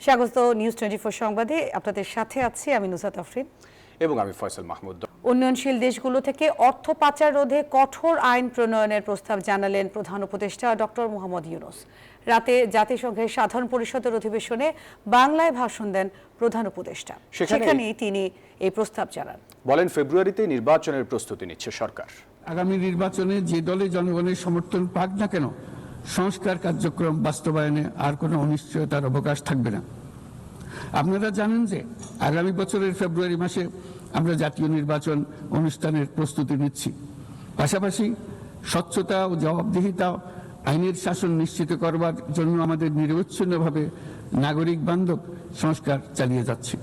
স্বাগত নিউজ 24 সংবাদে। আপনাদের সাথে আছি আমি নুসরাত আফরিন এবং আমি ফয়সাল মাহমুদ। উন্নয়নশীল দেশগুলো থেকে অর্থ পাচার রোধে কঠোর আইন প্রণয়নের প্রস্তাব জানালেন প্রধান উপদেষ্টা ডক্টর মোহাম্মদ ইউনূস। রাতে জাতিসংঘের সাধারণ পরিষদের অধিবেশনে বাংলায় ভাষণ দেন প্রধান উপদেষ্টা। সেখানেই তিনি এই প্রস্তাব জানান। বলেন, ফেব্রুয়ারিতে নির্বাচনের প্রস্তুতি নিচ্ছে সরকার। আগামী নির্বাচনে যে দলে জনগণের সমর্থন পাক না কেন, সংস্কার কার্যক্রম বাস্তবায়নে আর কোনো অনিশ্চয়তার অবকাশ থাকবে না। আপনারা জানেন যে আগামী বছরের ফেব্রুয়ারি মাসে আমরা জাতীয় নির্বাচন অনুষ্ঠানের প্রস্তুতি নিচ্ছি। পাশাপাশি স্বচ্ছতা ও জবাবদিহিতা, আইনের শাসন নিশ্চিত করবার জন্য আমাদের নিরবচ্ছিন্নভাবে নাগরিক বান্ধব সংস্কার চালিয়ে যাচ্ছে।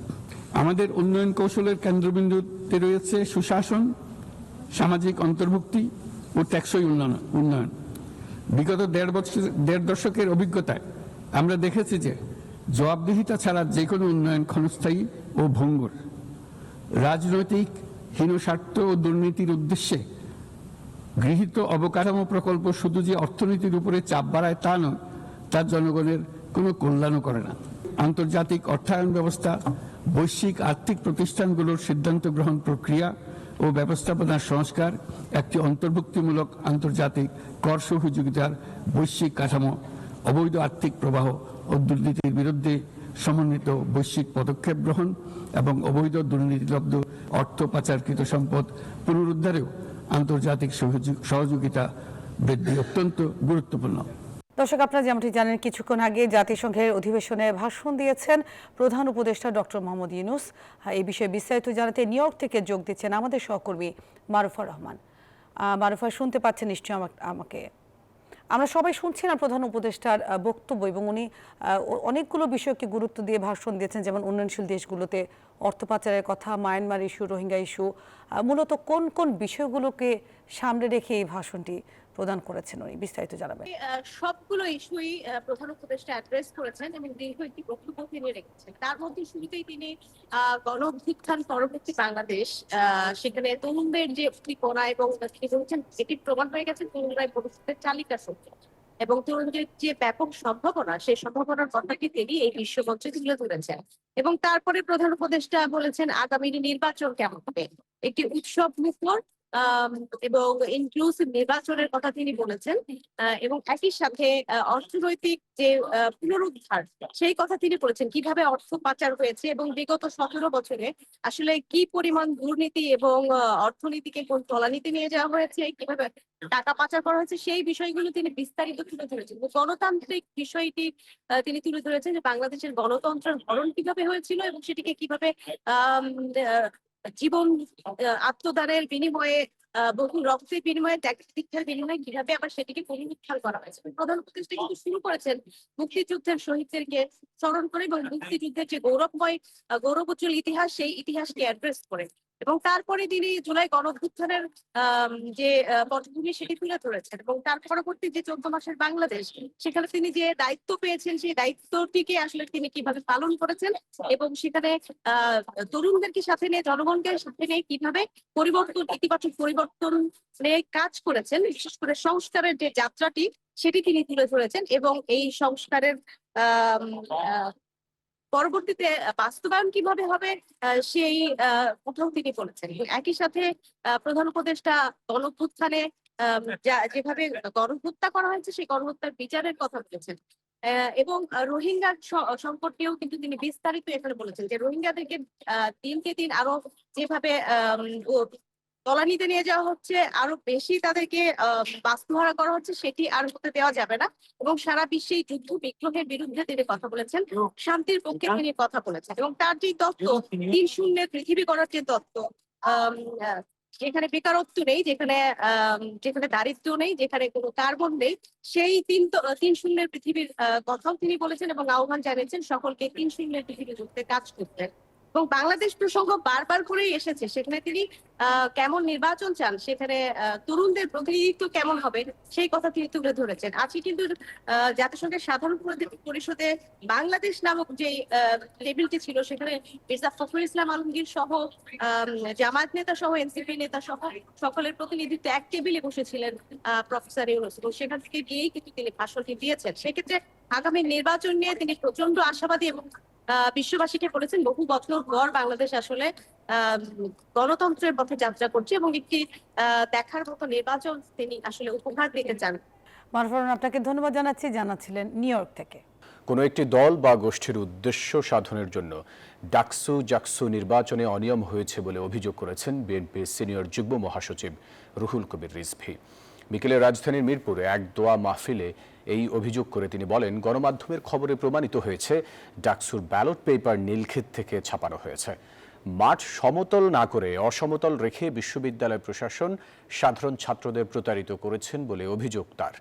আমাদের উন্নয়ন কৌশলের কেন্দ্রবিন্দুতে রয়েছে সুশাসন, সামাজিক অন্তর্ভুক্তি ও টেকসই উন্নয়ন। বিগত দেড় দশকের অভিজ্ঞতায় আমরা দেখেছি যে জবাবদিহিতা ছাড়া যে কোনো উন্নয়ন ক্ষণস্থায়ী ও ভঙ্গুর। রাজনৈতিক হীনস্বার্থ ও দুর্নীতির উদ্দেশ্যে গৃহীত অবকাঠামো প্রকল্প শুধু যে অর্থনীতির উপরে চাপ বাড়ায় তা নয়, তার জনগণের কোনো কল্যাণও করে না। আন্তর্জাতিক অর্থায়ন ব্যবস্থা, বৈশ্বিক আর্থিক প্রতিষ্ঠানগুলোর সিদ্ধান্ত গ্রহণ প্রক্রিয়া ও ব্যবস্থাপনার সংস্কার, একটি অন্তর্ভুক্তিমূলক আন্তর্জাতিক কর সহযোগিতার বৈশ্বিক কাঠামো, অবৈধ আর্থিক প্রবাহ ও দুর্নীতির বিরুদ্ধে সমন্বিত বৈশ্বিক পদক্ষেপ গ্রহণ এবং অবৈধ দুর্নীতিলব্ধ অর্থ পাচারকৃত সম্পদ পুনরুদ্ধারেও আন্তর্জাতিক সহযোগিতা বৃদ্ধি অত্যন্ত গুরুত্বপূর্ণ। দর্শক, আপনারা যেমনটি জানেন, কিছুক্ষণ আগে জাতিসংঘের অধিবেশনে ভাষণ দিয়েছেন প্রধান উপদেষ্টা ডক্টর মোহাম্মদ ইউনূস। এই বিষয়ে বিস্তারিত জানাতে নিউ ইয়র্ক থেকে যোগ দিচ্ছেন আমাদের সহকর্মী মারুফা রহমান। মারুফা, শুনতে পাচ্ছেন নিশ্চয়ই আমাকে? আমরা সবাই শুনছি না প্রধান উপদেষ্টার বক্তব্য, এবং উনি অনেকগুলো বিষয়কে গুরুত্ব দিয়ে ভাষণ দিয়েছেন, যেমন উন্নয়নশীল দেশগুলোতে অর্থ পাচারের কথা, মায়ানমার ইস্যু, রোহিঙ্গা ইস্যু। মূলত কোন কোন বিষয়গুলোকে সামনে রেখে এই ভাষণটি প্রদান করেছেন উনি? বিস্তারিত জানাবেন। সবগুলো ইস্যুই প্রধান উপদেষ্টা অ্যাড্রেস করেছেন এবং দীর্ঘ একটি বক্তব্য তিনি রেখেছেন। তার মধ্যে শুরুতেই তিনি গণ অভ্যুত্থান পরবর্তী বাংলাদেশ, সেখানে তরুণদের যে উদ্দীপনা, এবং তিনি বলছেন এটি প্রমাণ হয়ে গেছে তরুণরাই ভবিষ্যতের চালিকা শক্তি, এবং তরুণদের যে ব্যাপক সম্ভাবনা, সেই সম্ভাবনার কথাটি তিনি এই বিশ্বমঞ্চে তুলে ধরেছেন। এবং তারপরে প্রধান উপদেষ্টা বলেছেন আগামী নির্বাচন কেমন হবে, একটি উৎসব মুখর এবং ইনক্লুসিভ নির্বাচনের কথা তিনি বলেছেন। এবং একই সাথে অর্থনৈতিক যে পুনরুদ্ধার, সেই কথা তিনি বলেছেন, কিভাবে অর্থ পাচার হয়েছে এবং বিগত 17 বছরে আসলে কি পরিমাণ দুর্নীতি এবং অর্থনীতিকে কোন তলানিতে নিয়ে যাওয়া হয়েছে, কিভাবে টাকা পাচার করা হয়েছে, সেই বিষয়গুলো তিনি বিস্তারিত তুলে ধরেছেন। গণতান্ত্রিক বিষয়টি তিনি তুলে ধরেছেন, যে বাংলাদেশের গণতন্ত্রের ধরন কিভাবে হয়েছিল এবং সেটিকে কিভাবে জীবন আত্মদানের বিনিময়ে, বহু রক্তের বিনিময়ে, ত্যাগের বিনিময়ে কিভাবে আবার সেটিকে পুনরুদ্ধার করা হয়েছে। প্রধান উপদেষ্টা কিন্তু শুরু করেছেন মুক্তিযুদ্ধের শহীদদেরকে স্মরণ করে এবং মুক্তিযুদ্ধের যে গৌরবময় গৌরবোজ্জ্বল ইতিহাস, সেই ইতিহাসকে অ্যাড্রেস করে। এবং তারপরে তিনি জুলাই গণঅভ্যুত্থানের যে পটভূমি, সেটি তুলে ধরেছেন। এবং তার পরবর্তী যে 14 মাসের বাংলাদেশ, সেখানে তিনি যে দায়িত্ব পেয়েছেন, সেই দায়িত্বটিকে আসলে তিনি কিভাবে পালন করেছেন এবং সেখানে তরুণদেরকে সাথে নিয়ে, জনগণকে সাথে নিয়ে কিভাবে পরিবর্তন, ইতিবাচক পরিবর্তন নিয়ে কাজ করেছেন, বিশেষ করে সংস্কারের যে যাত্রাটি, সেটি তিনি তুলে ধরেছেন। এবং এই সংস্কারের পরবর্তীতে বাস্তবায়ন কিভাবে হবে, সেই কথাও তিনি বলেছেন। একই সাথে প্রধান উপদেষ্টা গণঅভ্যুত্থানে যেভাবে গণহত্যা করা হয়েছে, সেই গণহত্যার বিচারের কথা বলেছেন। এবং রোহিঙ্গা সংকট নিয়েও কিন্তু তিনি বিস্তারিত এখানে বলেছেন, যে রোহিঙ্গাদেরকে দিনকে দিন আরো যেভাবে তলানিতে নিয়ে যাওয়া হচ্ছে, আরো বেশি তাদেরকে বাস্তুহারা করা হচ্ছে, সেটি আর হতে দেওয়া যাবে না। এবং সারা বিশ্বে যুদ্ধ বিগ্রহের বিরুদ্ধে তিনি কথা বলেছেন, শান্তির পক্ষে তিনি কথা বলেছেন। এবং তার যে তত্ত্ব, 3 শূন্যের পৃথিবী করার যে তত্ত্ব, যেখানে বেকারত্ব নেই, যেখানে দারিদ্র্য নেই, যেখানে কোনো কার্বন নেই, সেই 3 শূন্যের পৃথিবীর কথাও তিনি বলেছেন এবং আহ্বান জানিয়েছেন সকলকে 3 শূন্যের পৃথিবী যুদ্ধে কাজ করতে। এবং বাংলাদেশ প্রসঙ্গ বারবার করেই এসেছে, সেখানে তিনি কেমন নির্বাচন চান, সেখানে তরুণদের প্রতিনিধিত্ব কেমন হবে, সেই কথা তিনি তুলে ধরেছেন। আজকে কিন্তু জাতিসংঘের সাধারণ পরিষদে বাংলাদেশ নামক যে টেবিলটি ছিল, সেখানে মির্জা ফখরুল ইসলাম আলমগীর সহ জামায়াত নেতা সহ এনসিপি নেতা সহ সকলের প্রতিনিধিত্ব এক টেবিলে বসেছিলেন প্রফেসর ইউনূস, এবং সেখান থেকে গিয়েই কিন্তু তিনি ভাষণটি দিয়েছেন। সেক্ষেত্রে আগামী নির্বাচন নিয়ে তিনি প্রচন্ড আশাবাদী এবং বিশ্ববাসীকে বলেছেন বহু বছর পর বাংলাদেশ আসলে গণতন্ত্রের পথে যাত্রা করছে এবং একটি দেখার মতো নির্বাচন তিনি আসলে উপহার দিতে চান। মারুফা রহমান, আপনাকে ধন্যবাদ জানাচ্ছিলেন নিউ ইয়র্ক থেকে। কোনো একটি দল বা গোষ্ঠীর উদ্দেশ্য সাধনের জন্য ডাকসু জাকসু নির্বাচনে অনিয়ম হয়েছে বলে অভিযোগ করেছেন বিএনপির সিনিয়র যুগ্ম মহাসচিব রুহুল কবির রিজভী। বিকেলে রাজধানীর মিরপুরে এক দোয়া মাহফিলে এই অভিযোগ করে তিনি বলেন, গণমাধ্যমের খবরে প্রমাণিত হয়েছে ডাকসুর ব্যালট পেপার নীলক্ষেত থেকে ছাপানো হয়েছে। মাঠ সমতল না করে অসমতল রেখে বিশ্ববিদ্যালয় প্রশাসন সাধারণ ছাত্রদের প্রতারিত করেছেন বলে অভিযোগ তার।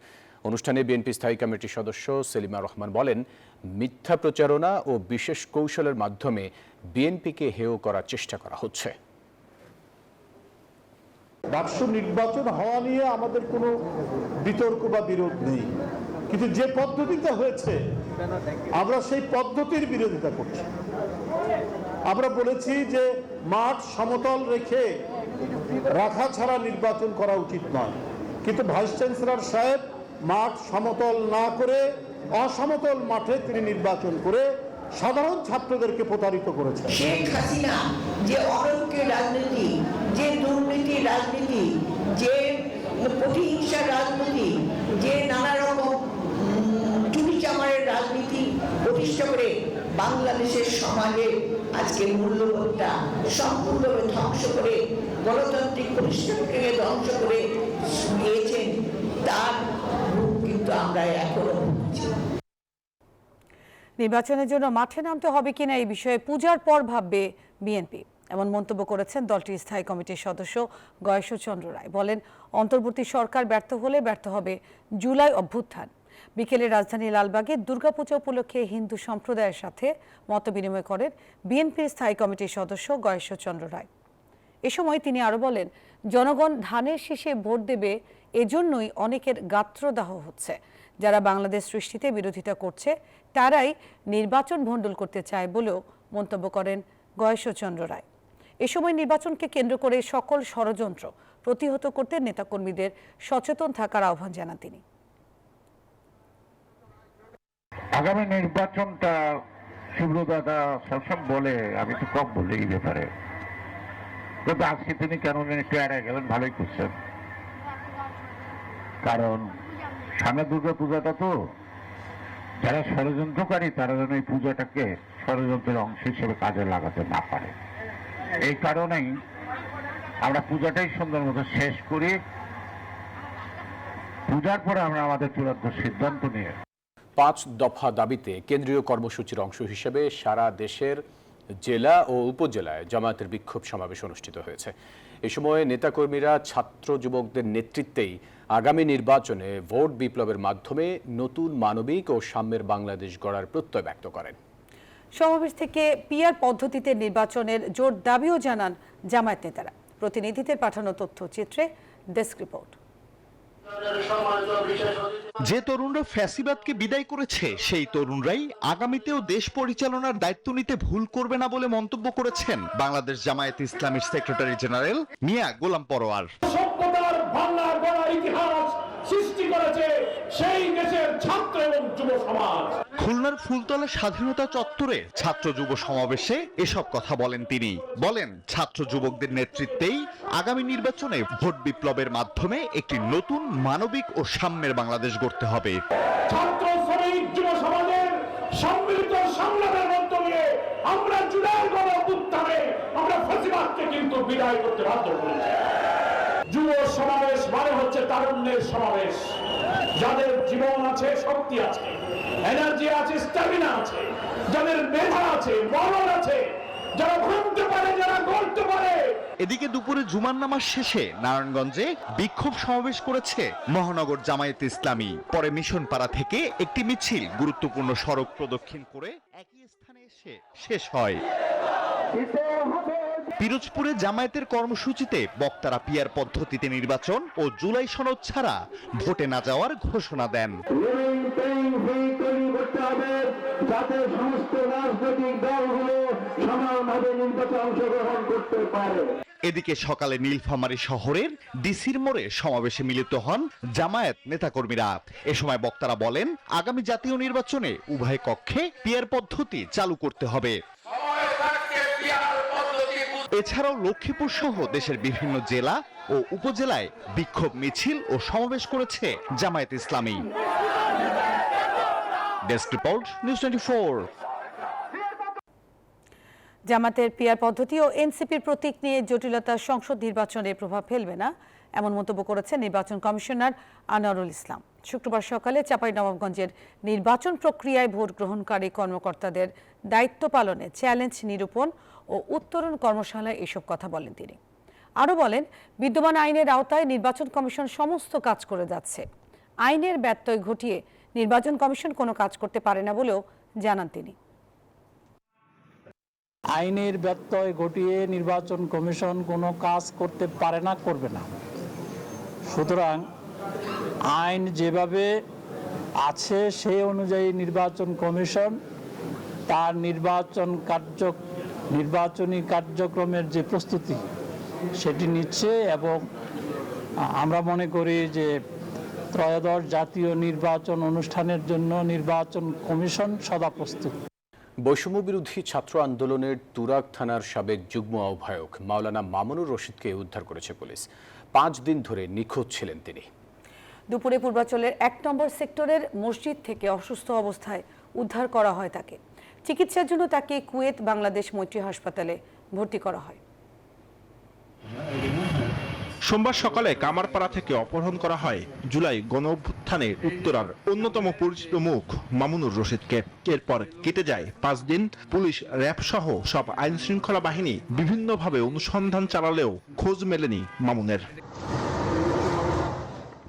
অনুষ্ঠানে বিএনপি স্থায়ী কমিটির সদস্য সেলিমা রহমান বলেন, মিথ্যা প্রচারণা ও বিশেষ কৌশলের মাধ্যমে বিএনপিকে হেয় করার চেষ্টা করা হচ্ছে। ডাকসু নির্বাচন হওয়া নিয়ে আমাদের কোনো বিতর্ক বা বিরোধ নেই, কিন্তু যে পদ্ধতিটা হয়েছে আমরা সেই পদ্ধতির বিরোধিতা করছি। আমরা বলেছি যে মাঠ সমতল রেখে রাখা ছাড়া নির্বাচন করা উচিত নয়, কিন্তু ভাইস চ্যান্সেলর সাহেব মাঠ সমতল না করে অসমতল মাঠে তিনি নির্বাচন করে সাধারণ ছাত্রদেরকে প্রতারিত করেছেন। শেখ হাসিনা যে অনৈক্যের রাজনীতি, যে দুর্নীতির রাজনীতি, যে প্রতিহিংসার রাজনীতি, যে নানা রকম চুরি চামারের রাজনীতি প্রতিষ্ঠা করে বাংলাদেশের সমাজে আজকে মূল্যবোধটা সম্পূর্ণভাবে ধ্বংস করে গণতান্ত্রিক প্রতিষ্ঠানকে ধ্বংস করে গিয়েছেন, তার রূপ কিন্তু আমরা এখনো ভুগছি। নির্বাচনের জন্য মাঠে নামতে হবে কিনা এই বিষয়ে পূজার পর ভাববে বিএনপি, এমন মন্তব্য করেছেন দলটির স্থায়ী কমিটির সদস্য গয়েশ্বরচন্দ্র রায়। বলেন, অন্তর্বর্তী সরকার ব্যর্থ হলে ব্যর্থ হবে জুলাই অভ্যুত্থান। বিকেলে রাজধানী লালবাগে দুর্গাপূজা উপলক্ষে হিন্দু সম্প্রদায়ের সাথে মতবিনিময় করেন বিএনপির স্থায়ী কমিটির সদস্য গয়েশ্বরচন্দ্র রায়। এ সময় তিনি আরো বলেন, জনগণ ধানের শীষে ভোট দেবে, এজন্যই অনেকের গাত্রদাহ হচ্ছে। যারা বাংলাদেশ সৃষ্টিতে বিরোধিতা করছে তারাই নির্বাচন ভণ্ডুল করতে চায় বলেও মন্তব্য করেন গয়েশ্বরচন্দ্র রায়। এ সময় নির্বাচনকে কেন্দ্র করে সকল ষড়যন্ত্র প্রতিহত করতে নেতাকর্মীদের সচেতন থাকার আহ্বান জানান তিনি। আগামী নির্বাচনটা সুব্রতদা সবসময় বলে, আমি তো কম বলি এই ব্যাপারে, কিন্তু আজকে তিনি কেন একটু এড়িয়ে গেলেন, ভালোই করছেন। কারণ সামনে দুর্গা পূজাটা, তো যারা ষড়যন্ত্রকারী তারা যেন এই পূজাটাকে ষড়যন্ত্রের অংশ হিসেবে কাজে লাগাতে না পারে। এই কারণেই আমরা পূজাটাই সুন্দর মতো শেষ করি, পূজার পরে আমরা আমাদের চূড়ান্ত সিদ্ধান্ত নিয়ে 5 দফা দাবিতে কেন্দ্রীয় কর্মসূচির অংশ হিসেবে সারা দেশের জেলা ও উপজেলায় জামায়াতের বিক্ষোভ সমাবেশ অনুষ্ঠিত হয়েছে। এ সময় নেতাকর্মীরা ছাত্র যুবকদের নেতৃত্বেই আগামী নির্বাচনে ভোট বিপ্লবের মাধ্যমে নতুন মানবিক ও সাম্যের বাংলাদেশ গড়ার প্রত্যয় ব্যক্ত করেন। সমাবেশ থেকে পিআর পদ্ধতিতে নির্বাচনের জোর দাবিও জানান জামায়াত নেতারা। প্রতিনিধিদের পাঠানো তথ্যচিত্রে ডেস্ক রিপোর্ট। যে তরুণরা ফ্যাসিবাদকে বিদায় করেছে সেই তরুণরাই আগামীতেও দেশ পরিচালনার দায়িত্ব নিতে ভুল করবে না বলে মন্তব্য করেছেন বাংলাদেশ জামায়াতে ইসলামীর সেক্রেটারি জেনারেল মিয়া গোলাম পরোয়ার। সভ্যতার বাংলা গড়া ইতিহাস সৃষ্টি করেছে সেই দেশের ছাত্র এবং যুব সমাজ। খুলনার ফুলতলা স্বাধীনতা চত্বরে ছাত্র যুব সমাবেশে এসব কথা বলেন তিনি। বলেন, ছাত্র যুবকদের নেতৃত্বেই আগামী নির্বাচনে ভোট বিপ্লবের মাধ্যমে একটি নতুন মানবিক ও সাম্যের বাংলাদেশ গড়তে হবে। ছাত্র শ্রমিক যুব সমাজের সম্মিলিত সংগ্রামের মধ্য দিয়ে আমরা জুলাই গণঅভ্যুত্থানে আমরা ফ্যাসিবাদকে কিন্তু বিদায় করতে বাধ্য করেছি। যুব সমাবেশ মানে হচ্ছে তারুণ্যের সমাবেশ, যাদের জীবন আছে, শক্তি আছে, এনার্জি আছে, স্ট্যামিনা আছে, যাদের মেধা আছে, মনন আছে, যারা ভাবতে পারে, যারা গড়তে পারে। এদিকে দুপুরে জুমার নামাজ শেষে নারায়ণগঞ্জে বিক্ষোভ সমাবেশ করেছে মহানগর জামায়াতে ইসলামী। পরে মিশন পাড়া থেকে একটি মিছিল গুরুত্বপূর্ণ সড়ক প্রদক্ষিণ করে একই স্থানে এসে শেষ হয়। পিরোজপুরে জামায়াতের কর্মসূচিতে বক্তারা পিআর পদ্ধতিতে নির্বাচন ও জুলাই সনদ ছাড়া ভোটে না যাওয়ার ঘোষণা দেন। যাতে সমস্ত রাজনৈতিক দলগুলো সমানভাবে নির্বাচনে অংশগ্রহণ করতে পারে। এদিকে সকালে নীলফামারী শহরের ডিসির মোড়ে সমাবেশে মিলিত হন জামায়াত নেতাকর্মীরা। এ সময় বক্তারা বলেন, আগামী জাতীয় নির্বাচনে উভয় কক্ষে পিয়ার পদ্ধতি চালু করতে হবে। এছাড়াও লক্ষ্মীপুর সহ দেশের বিভিন্ন জেলা ও উপজেলায় বিক্ষোভ মিছিল ও সমাবেশ করেছে জামায়াত ইসলামী। Desk report, news 24। জামাতের পিয়ার পদ্ধতি ও এনসিপির প্রতীক নিয়ে জটিলতা সংসদ নির্বাচনে প্রভাব ফেলবে না, এমন মন্তব্য করেছেন নির্বাচন কমিশনার আনোয়ারুল ইসলাম। শুক্রবার সকালে চাঁপাইনবাবগঞ্জের নির্বাচন প্রক্রিয়ায় ভোট গ্রহণকারী কর্মকর্তাদের দায়িত্ব পালনে চ্যালেঞ্জ নিরূপণ ও উত্তরণ কর্মশালায় এসব কথা বলেন তিনি। আরও বলেন, বিদ্যমান আইনের আওতায় নির্বাচন কমিশন সমস্ত কাজ করে যাচ্ছে। আইনের ব্যত্যয় ঘটিয়ে নির্বাচন কমিশন কোনো কাজ করতে পারে না বলেও জানান তিনি। আইনের ব্যত্যয় ঘটিয়ে নির্বাচন কমিশন কোনো কাজ করতে পারে না, করবে না। সুতরাং আইন যেভাবে আছে সেই অনুযায়ী নির্বাচন কমিশন তার নির্বাচনী কার্যক্রমের যে প্রস্তুতি সেটি নিচ্ছে এবং আমরা মনে করি যে ত্রয়োদশ জাতীয় নির্বাচন অনুষ্ঠানের জন্য নির্বাচন কমিশন সদা প্রস্তুত। বৈষম্য বিরোধী ছাত্র আন্দোলনের তুরাগ থানার সাবেক যুগ্ম আহ্বায়ক মাওলানা মামুনুর রশিদকে উদ্ধার করেছে পুলিশ। 5 দিন ধরে নিখোঁজ ছিলেন তিনি। দুপুরে পূর্বাঞ্চলের 1 নম্বর সেক্টরের মসজিদ থেকে অসুস্থ অবস্থায় উদ্ধার করা হয় তাকে। চিকিৎসার জন্য তাকে কুয়েত বাংলাদেশ মৈত্রী হাসপাতালে ভর্তি করা হয়। সোমবার সকালে কামারপাড়া থেকে অপহরণ করা হয় জুলাই গণঅভ্যুত্থানের উত্তরার অন্যতম পরিচিত মুখ মামুনুর রশিদকে। এরপর কেটে যায় 5 দিন। পুলিশ, র্যাব সহ সব আইন শৃঙ্খলা বাহিনী বিভিন্নভাবে অনুসন্ধান চালালেও খোঁজ মেলেনি মামুনের।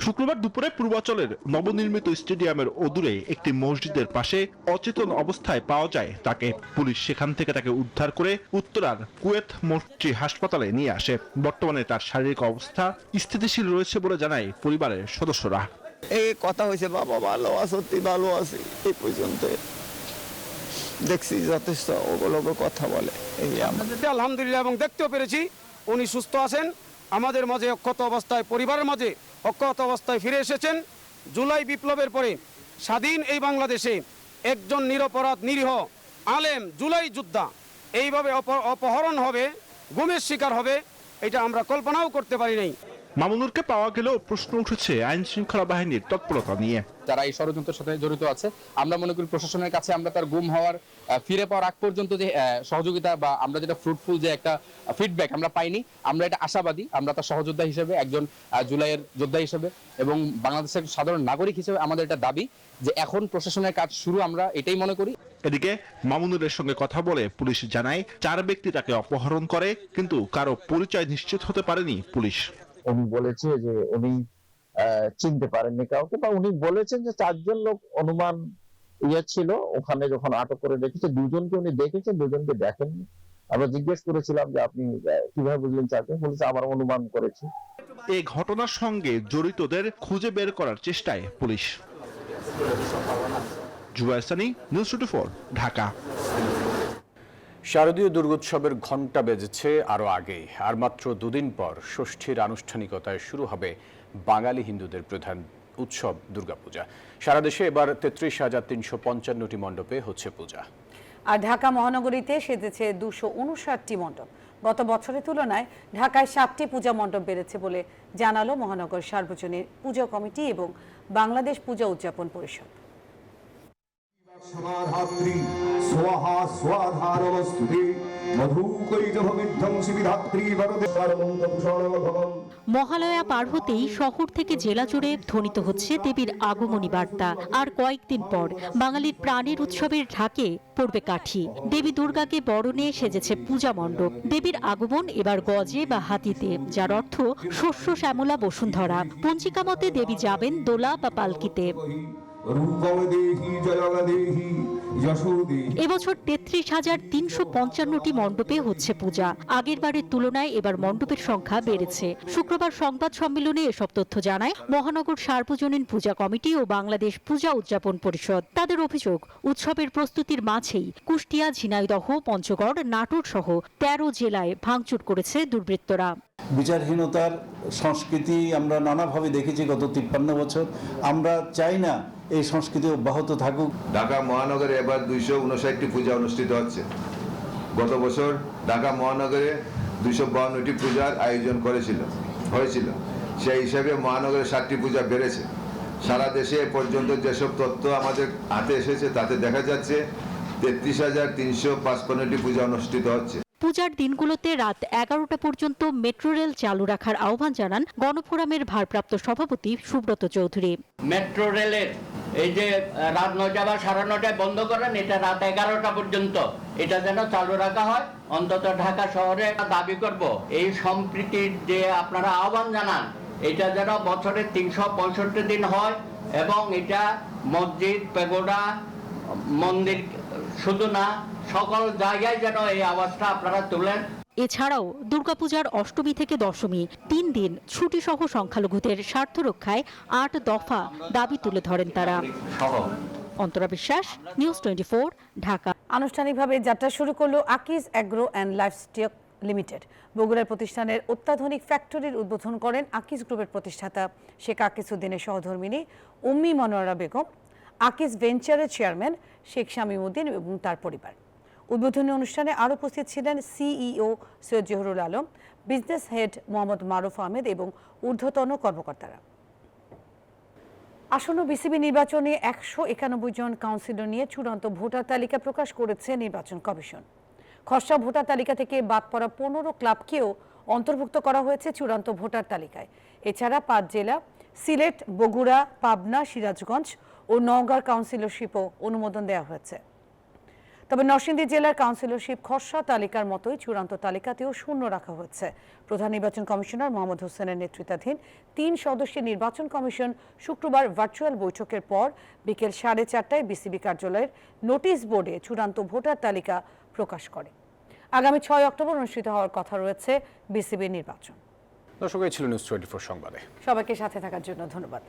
শুক্রবার দুপুরে পূর্বাঞ্চলের নবনির্মিত স্টেডিয়ামের অদূরে একটি মসজিদের পাশে অচেতন অবস্থায় পাওয়া যায় তাকে। পুলিশ সেখান থেকে তাকে উদ্ধার করে উত্তরার কুয়েত মৈত্রী হাসপাতালে নিয়ে আসে। বর্তমানে তার শারীরিক অবস্থা স্থিতিশীল রয়েছে বলে জানায় পরিবারের সদস্যরা। এই কথা হয়েছে, বাবা ভালো আছে, সত্যি ভালো আছে, এই পর্যন্ত দেখছি যথেষ্ট ওগুলোকে কথা বলে। এই আলহামদুলিল্লাহ, এবং দেখতেও পেরেছি উনি সুস্থ আছেন, আমাদের মাঝে অক্ষত অবস্থায়, পরিবারের মাঝে অক্ষত অবস্থায় ফিরে এসেছেন। জুলাই বিপ্লবের পরে স্বাধীন এই বাংলাদেশে একজন নিরপরাধ নিরীহ আলেম জুলাই যোদ্ধা এইভাবে অপহরণ হবে, গুমের শিকার হবে, এটা আমরা কল্পনাও করতে পারি নাই। মামুনুরকে পাওয়া গেলেও প্রশ্ন উঠেছে আইন শৃঙ্খলা বাহিনীর তৎপরতা নিয়ে। যারা এই ষড়যন্ত্রের সাথে জড়িত আছে, আমরা মনে করি প্রশাসনের কাছে আমরা তার গুম হওয়ার ফিরে পাওয়ার আগ পর্যন্ত যে সহযোগিতা বা আমরা যেটা ফ্রুটফুল যে একটা ফিডব্যাক আমরা পাইনি, আমরা এটা আশাবাদী। আমরা তার সহযোদ্ধা হিসেবে, একজন জুলাইয়ের যোদ্ধা হিসেবে এবং বাংলাদেশের সাধারণ নাগরিক হিসেবে আমাদের এটা দাবি যে এখন প্রশাসনের কাজ শুরু, আমরা এটাই মনে করি। এদিকে মামুনুরের সঙ্গে কথা বলে পুলিশ জানায় 4 ব্যক্তি তাকে অপহরণ করে, কিন্তু কারো পরিচয় নিশ্চিত হতে পারেনি পুলিশ। উনি বলেছে যে উনি চিনতে পারেননি কাউকে, বা উনি বলেছেন যে 4 জন লোক অনুমান ছিল ওখানে যখন আটক করে রেখেছে। 2 জনকে উনি দেখেছেন, 2 জনকে দেখেননি। আমরা জিজ্ঞেস করেছিলাম যে আপনি কিভাবে বুঝলেন 4 জন? বলেছে আমার অনুমান করেছি। এই ঘটনার সঙ্গে জড়িতদের খুঁজে বের করার চেষ্টায় পুলিশ। জুবায়ের সানি, নিউজ 24, ঢাকা। শারদীয় দুর্গোৎসবের ঘণ্টা বেজেছে আরও আগে। আর মাত্র 2 দিন পর ষষ্ঠীর আনুষ্ঠানিকতায় শুরু হবে বাঙালি হিন্দুদের প্রধান উৎসব দুর্গাপূজা। সারা দেশে এবার 33,355টি মণ্ডপে হচ্ছে পূজা। আর ঢাকা মহানগরীতে সেজেছে 259টি মণ্ডপ। গত বছরের তুলনায় ঢাকায় 7টি পূজা মণ্ডপ বেড়েছে বলে জানালো মহানগর সার্বজনীন পূজা কমিটি এবং বাংলাদেশ পূজা উদযাপন পরিষদ। মহালয়া পার হতেই শহর থেকে জেলা জুড়ে ধ্বনিত হচ্ছে দেবীর আগমনী বার্তা। আর কয়েকদিন পর বাঙালির প্রাণের উৎসবের ঢাকে পড়বে কাঠি। দেবী দুর্গাকে বরণে সেজেছে পূজা মণ্ডপ। দেবীর আগমন এবার গজে বা হাতিতে, যার অর্থ শস্য শ্যামলা বসুন্ধরা। পঞ্জিকা মতে দেবী যাবেন দোলা বা পালকিতে। এবছর ৩৩,৩55টি মণ্ডপে হচ্ছে পূজা। আগের বারের তুলনায় এবার মণ্ডপের সংখ্যা বেড়েছে। শুক্রবার সংবাদ সম্মেলনে এসব তথ্য জানায় মহানগর সার্বজনীন পূজা কমিটি ও বাংলাদেশ পূজা উদযাপন পরিষদ। তাদের অভিযোগ, উৎসবের প্রস্তুতির মাঝেই কুষ্টিয়া, ঝিনাইদহ, পঞ্চগড়, নাটোর সহ ১৩ জেলায় ভাঙচুর করেছে দুর্বৃত্তরা। বিচারহীনতার সংস্কৃতি আমরা নানাভাবে দেখেছি গত 53 বছর। আমরা চাই না এই সংস্কৃতি অব্যাহত থাকুক। ঢাকা মহানগরে এবার 259টি পূজা অনুষ্ঠিত হচ্ছে। গত বছর ঢাকা মহানগরে 252টি পূজার আয়োজন হয়েছিল। সেই হিসাবে মহানগরে 7টি পূজা বেড়েছে। সারা দেশে এ পর্যন্ত যেসব তথ্য আমাদের হাতে এসেছে তাতে দেখা যাচ্ছে 33,355টি পূজা অনুষ্ঠিত হচ্ছে। পূজার দিনগুলোতে রাত 11টা পর্যন্ত মেট্রো রেল চালু রাখার আহ্বান জানান গণফোরামের ভারপ্রাপ্ত সভাপতি সুব্রত চৌধুরী। মেট্রো রেলের এই যে রাত 9টা বা 9:30 বন্ধ করেন, এটা রাত 11টা পর্যন্ত এটা যেন চালু রাখা হয়। অন্তত ঢাকা শহরে দাবি করব, এই সম্প্রীতির যে আপনারা আহ্বান জানান, এটা যেন বছরে 365 দিন হয় এবং এটা মসজিদ, পেগোডা, মন্দির শুধু না, সকল জায়গায় যেন এই আওয়াজটা আপনারা তোলেন। এছাড়াও দুর্গাপূজার অষ্টমী থেকে দশমী 3 দিন ছুটি সহ সংখ্যালঘুদের স্বার্থ রক্ষায় 8 দফা দাবি তুলে ধরেন তারা। অন্তরা বিশ্বাস, নিউজ 24, ঢাকা। আনুষ্ঠানিকভাবে যাত্রা শুরু করলো Akij agro and livestock limited. বগুড়ার প্রতিষ্ঠানের অত্যাধুনিক ফ্যাক্টরির উদ্বোধন করেন আকিজ গ্রুপের প্রতিষ্ঠাতা শেখ আকিজউদ্দিনের সহধর্মিণী উম্মি মনোয়ারা বেগম, আকিজ ভেঞ্চারের চেয়ারম্যান শেখ শামীমউদ্দিন এবং তার পরিবার। উদ্বোধনী অনুষ্ঠানে আরও উপস্থিত ছিলেন CEO Syed Zahurul Alam, business head Mohammad Maruf Ahmed এবং ঊর্ধ্বতন কর্মকর্তারা। আসন্ন বিসিবি নির্বাচনে 191 জন কাউন্সিলর নিয়ে চূড়ান্ত ভোটার তালিকা প্রকাশ করেছে নির্বাচন কমিশন। খসড়া ভোটার তালিকা থেকে বাদ পড়া 15 ক্লাবকেও অন্তর্ভুক্ত করা হয়েছে চূড়ান্ত ভোটার তালিকায়। এছাড়া 5 জেলা সিলেট, বগুড়া, পাবনা, সিরাজগঞ্জ ও নওগাঁর কাউন্সিলরশিপও অনুমোদন দেওয়া হয়েছে। তবে নরসিংদী জেলার কাউন্সিলরশিপ খসড়া তালিকার মতোই চূড়ান্ত তালিকাতেও শূন্য রাখা হয়েছে। প্রধান নির্বাচন কমিশনার মোহাম্মদ হোসেনের নেতৃত্বাধীন 3 সদস্যের নির্বাচন কমিশন শুক্রবার ভার্চুয়াল বৈঠকের পর বিকেল 4:30টায় বিসিবি কার্যালয়ের নোটিশ বোর্ডে চূড়ান্ত ভোটার তালিকা প্রকাশ করে। আগামী 6 অক্টোবর অনুষ্ঠিত হওয়ার কথা রয়েছে বিসিবির নির্বাচন। দর্শক, এই ছিল নিউজ 24 সংবাদে। সবাইকে সাথে থাকার জন্য ধন্যবাদ।